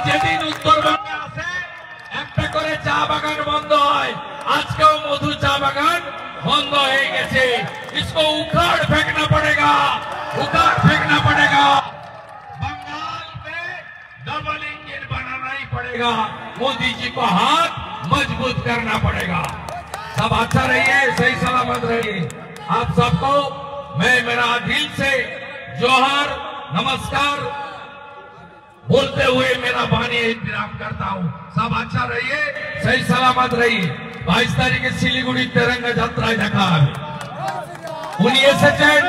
যেদিন উত্তরবঙ্গে আসে একটা করে চা বাগান বন্ধ হয়। আজকেও মধু চা বাগান বন্ধ হয়ে গেছে। इसको उखाड़ फेंकना पड़ेगा, उखाड़ फेंकना पड़ेगा। बंगाल में डबल इंजन बनाना ही पड़ेगा। मोदी जी को हाथ मजबूत करना पड़ेगा। सब अच्छा रहिए, सही सलामत रहिए। आप सबको मैं मेरा दिल से जोहार नमस्कार बोलते हुए मेरा वाणी विराम करता हूँ। सब अच्छा रहिए, सही सलामत रहिए। 22 तारीखे শিলিগুড়ি তেরঙ্গা যাত্রায় দেখা হবে। উনি এসেছেন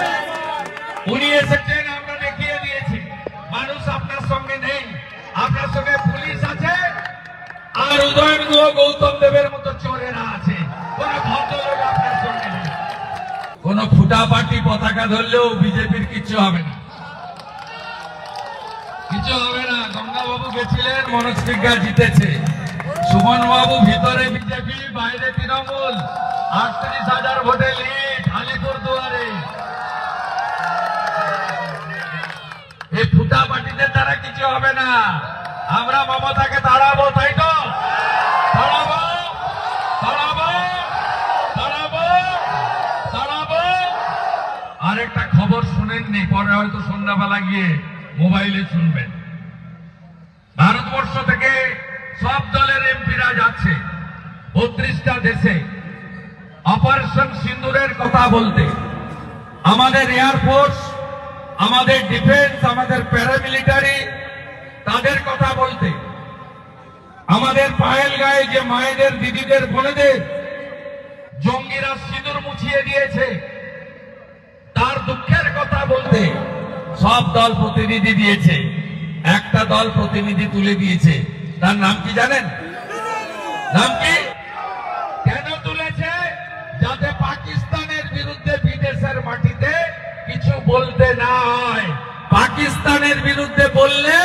আমরা দেখিয়ে দিয়েছি। মানুষ আপনার সঙ্গে নেই, আপনার সঙ্গে পুলিশ আছে আর উদয়ন গুহ গৌতম দেবের মতো চোরেরা আছে। কোন ভদ্রলোক আপনার সঙ্গে নেই। কোন ফুটাপাটি পতাকা ধরলেও বিজেপির কিছু হবে না, কিছু হবে না। গঙ্গাবাবু গেছিলেন, মনোজ সিংহা জিতেছে। সুমন বাবু ভিতরে বিজেপি, বাইরে তৃণমূল। 38,000 ভোটে লিড আলিপুর দুয়ারে। এই ফুটাপাটিদের দ্বারা কিছু হবে না। আমরা মমতাকে তাড়াবো, তাই তো? তাড়াবো, তাড়াবো, তাড়াবো, তাড়াবো। আরেকটা খবর শুনেননি, পরে হয়তো সন্ধ্যাবেলা গিয়ে মোবাইলে শুনবেন। ভারতবর্ষ থেকে সব দলের এমপিরা যাচ্ছে 32টা দেশে অপারেশন সিন্দুরের কথা বলতে। আমাদের এয়ারফোর্স, আমাদের ডিফেন্স, আমাদের প্যারামিলিটারি তাদের কথা বলতে। আমাদের পায়েল গায়ে যে মায়েদের, দিদিদের, বোনেদের জঙ্গিরা সিঁদুর মুছিয়ে দিয়েছে তার দুঃখের কথা বলতে সব দল প্রতিনিধি দিয়েছে। একটা দল প্রতিনিধি তুলে দিয়েছে, তার নাম কি জানেন? নাম কি? কেন তুলেছে? যাতে পাকিস্তানের বিরুদ্ধে বিদেশের মাটিতে কিছু বলতে না হয়। পাকিস্তানের বিরুদ্ধে বললে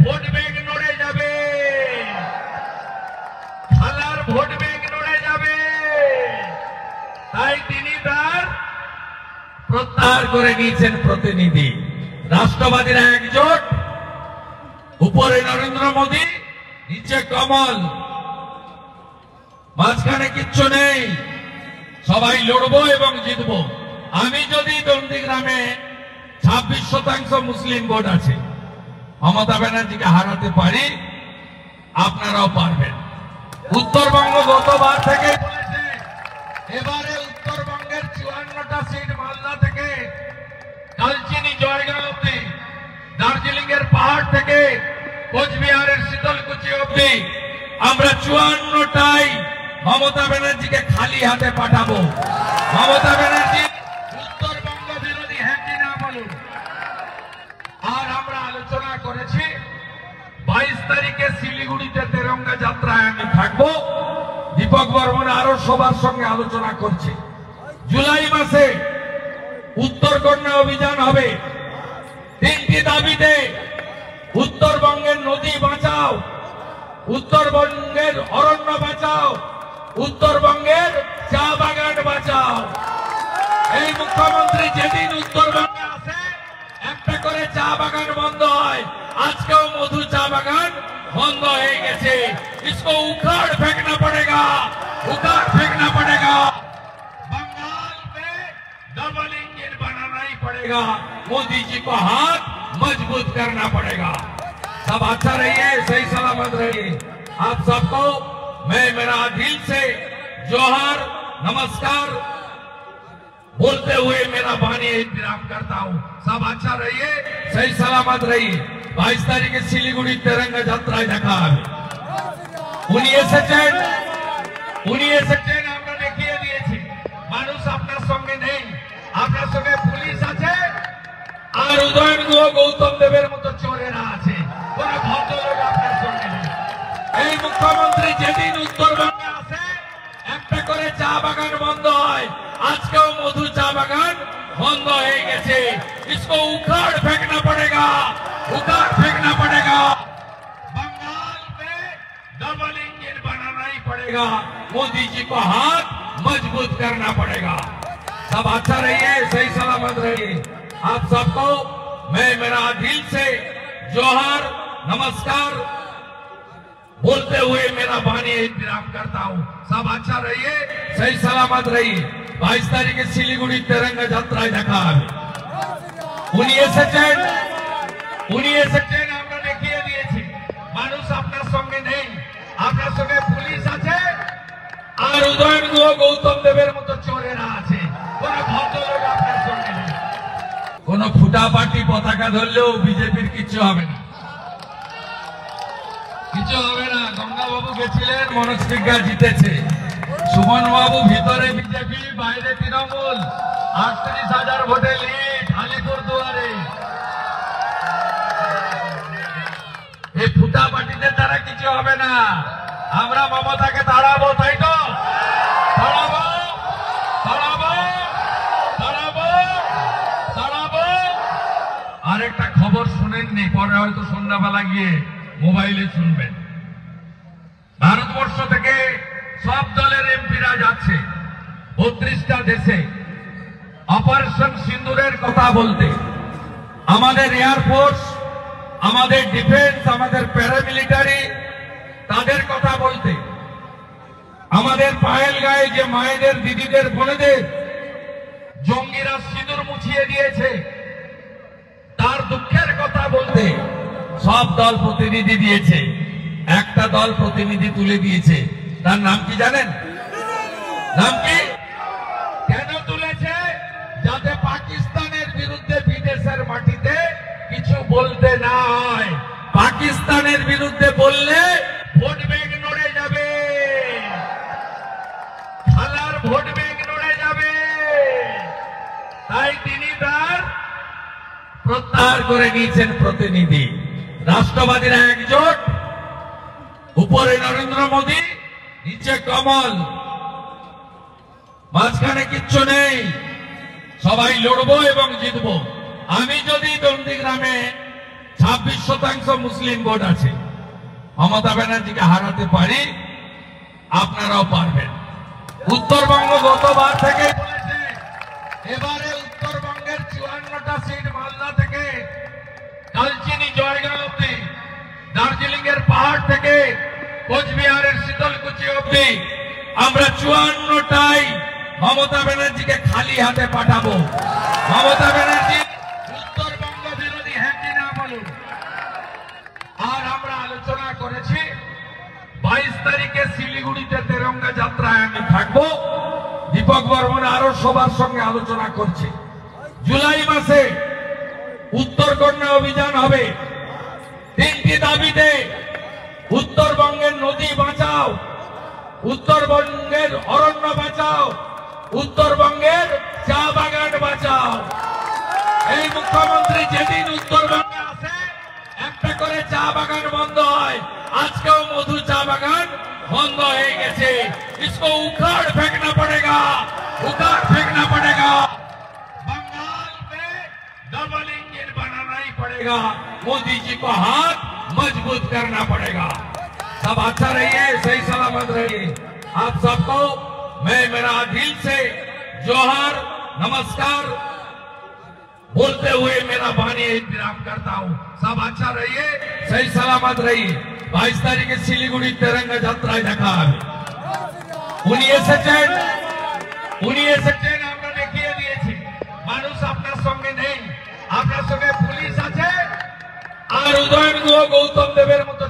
ভোট ব্যাংক নড়ে যাবে, খালার ভোট ব্যাংক নড়ে যাবে। তাই তিনি তার প্রত্যাহার করে নিয়েছেন প্রতিনিধি। রাষ্ট্রবাদীরা একজোট, উপরে নরেন্দ্র মোদী, নিচে কমল, মাঝখানে কিচ্ছু নেই। সবাই লড়বো এবং জিতবো। আমি যদি নন্দীগ্রামে 26% মুসলিম ভোট আছে, মমতা ব্যানার্জিকে হারাতে পারি, আপনারাও পারবেন। উত্তরবঙ্গ গতবার থেকে বলেছে, এবারে উত্তরবঙ্গের 54টা সিট মালদা থেকে কালচিনি জয়গাঁও অব্দি, দার্জিলিং এর পাহাড় থেকে কোচবিহারের শীতলকুচি অব্দি আমরা 54টাই মমতা ব্যানার্জিকে খালি হাতে পাঠাবো। মমতা ব্যানার্জি উত্তরবঙ্গ বিরোধী, হ্যাঁ কি না বলুন। আর আমরা আলোচনা করেছি 22 তারিখে শিলিগুড়িতে তেরঙ্গা যাত্রায় আমি থাকবো। দীপক বর্মন আরো সবার সঙ্গে আলোচনা করছে। জুলাই মাসে উত্তরকন্যা অভিযান হবে। 3টি দাবিতে, উত্তরবঙ্গের নদী বাঁচাও, উত্তরবঙ্গের অরণ্য বাঁচাও, উত্তরবঙ্গের চা বাগান বাঁচাও। এই মুখ্যমন্ত্রী যেদিন উত্তরবঙ্গে আসে একটা করে চা বাগান বন্ধ হয়। আজকেও মধু চা বাগান বন্ধ হয়ে গেছে। इसको उखाड़ फेंकना पड़ेगा, उखाड़ फेंकना पड़ेगा। बंगाल में डबल इंजन बनाना ही पड़ेगा। मोदी जी को हाथ मजबूत करना पड़ेगा। सब अच्छा रहिए, सही सलामत रहिए। आप सबको मैं मेरा दिल से जोहार नमस्कार बोलते हुए मेरा वाणी विराम करता हूँ। सब अच्छा रहिए, सही सलामत रहिए। 22 तारीखे শিলিগুড়ি তেরঙ্গা যাত্রায় দেখা হবে। উনি এসেছেন আমরা দেখিয়ে দিয়েছি। মানুষ আপনার সঙ্গে নেই, আপনার সঙ্গে পুলিশ আছে আর উদয়ন গুহ গৌতম দেবের মতো চোরেরা আছে। কোন ভদ্রলোক আপনার সঙ্গে নেই। এই মুখ্যমন্ত্রী যেদিন উত্তরবঙ্গে আসে একটা করে চা বাগান বন্ধ হয়। আজকেও মধু চা বাগান বন্ধ হয়ে গেছে। इसको उखाड़ फेंकना पड़ेगा, उखाड़ फेंकना पड़ेगा। बंगाल में डबल इंजन बनाना ही पड़ेगा। मोदी जी को हाथ मजबूत करना पड़ेगा। सब अच्छा रहिए, सही सलामत रहिए। आप सबको मैं मेरा दिल से जोहार नमस्कार बोलते हुए मेरा वाणी विराम करता हूँ। सब अच्छा रहिए, सही सलामत रहिए। 22 তারিখে শিলিগুড়ি তেরঙ্গা যাত্রায় দেখা হবে। উনি এসেছেন, আমরা দেখিয়ে দিয়েছি। মানুষ আপনার সঙ্গে নেই, আপনার সঙ্গে পুলিশ আছে, আর উদয়ন গুহ গৌতম দেবের মতো চোরেরা আছে। কোন ভদ্রলোক আপনার সঙ্গে নেই। কোন ফুটা পার্টি পতাকা ধরলেও বিজেপির কিছু হবে না, কিছু হবে না। গঙ্গাবাবু গেছিলেন, মনোজ সিংহা জিতেছে। সুমন বাবু ভিতরে বিজেপি, বাইরে তৃণমূল। 38,000 ভোটে লিড আলিপুর দুয়ারে। এই ফুটা পার্টিতে তারা কিছু হবে না। আমরা মমতাকে তাড়াবো, তাই তো? তাড়াবো, তাড়াবো, তাড়াবো, তাড়াবো। আরেকটা খবর শুনেননি, পরে হয়তো সন্ধ্যাবেলা গিয়ে মোবাইলে শুনবেন। ভারতবর্ষ থেকে সব দলের এমপিরা যাচ্ছে 32টা দেশে অপারেশন সিন্দুরের কথা বলতে। আমাদের এয়ারফোর্স, আমাদের ডিফেন্স, আমাদের প্যারামিলিটারি তাদের কথা বলতে। আমাদের পায়েল গায়ে যে মায়েদের, দিদিদের, বোনেদের জঙ্গিরা সিঁদুর মুছিয়ে দিয়েছে তার দুঃখের কথা বলতে সব দল প্রতিনিধি দিয়েছে। একটা দল প্রতিনিধি তুলে দিয়েছে, তার নাম কি জানেন? নাম কি? কেন তুলেছে? যাতে পাকিস্তানের বিরুদ্ধে বিদেশের মাটিতে কিছু বলতে না হয়। পাকিস্তানের বিরুদ্ধে বললে ভোট ব্যাংক নড়ে যাবে, খেলার ভোট ব্যাংক নড়ে যাবে। তাই তিনি তার প্রত্যাহার করে নিয়েছেন প্রতিনিধি। রাষ্ট্রবাদীরা একজোট, উপরে নরেন্দ্র মোদী, নিচে কমল, মাঝখানে কিচ্ছু নেই। সবাই লড়বো এবং জিতবো। আমি যদি নন্দীগ্রামে 26% মুসলিম ভোট আছে, মমতা ব্যানার্জিকে হারাতে পারি, আপনারাও পারবেন। উত্তরবঙ্গ গতবার থেকে বলেছে, এবারে উত্তরবঙ্গের 54টা সিট মালদা থেকে কালচিনি জয়গাঁও অব্দি, দার্জিলিং এর পাহাড় থেকে কোচবিহারের শীতলকুচি অব্দি আমরা 54টাই মমতা ব্যানার্জিকে খালি হাতে পাঠাবো। মমতা ব্যানার্জি উত্তরবঙ্গ বিরোধী, হ্যাঁ কি না বলুন? আর আমরা আলোচনা করেছি 22 তারিখে শিলিগুড়িতে তেরঙ্গা যাত্রায় আমি থাকবো। দীপক বর্মন আরো সবার সঙ্গে আলোচনা করছে। জুলাই মাসে উত্তরকন্যা অভিযান হবে। 3টি দাবিতে, উত্তরবঙ্গের নদী বাঁচাও, উত্তরবঙ্গের অরণ্য বাঁচাও, উত্তরবঙ্গের চা বাগান বাঁচাও। এই মুখ্যমন্ত্রী যেদিন উত্তরবঙ্গে আসে একটা করে চা বাগান বন্ধ হয়। আজকেও মধু চা বাগান বন্ধ হয়ে গেছে। इसको उखाड़ फेंकना पड़ेगा, उखाड़ फेंकना पड़ेगा। बंगाल में डबल इंजन बनाना ही पड़ेगा। मोदी जी को हाथ मजबूत करना पड़ेगा। सब अच्छा रहिए, सही सलामत रहिए। आप सबको मैं मेरा दिल से जोहार, नमस्कार बोलते हुए मेरा वाणी विराम करता हूँ। सब अच्छा रहिए, सही सलामत रहिए। 22 তারিখে শিলিগুড়ি তেরঙ্গা যাত্রায় দেখা হবে। উনি এসেছেন, আমরা দেখিয়ে দিয়েছি। মানুষ আপনার সঙ্গে নেই, আপনার সঙ্গে পুলিশ আছে, আর উদয়ন গুহ গৌতম দেবের মতো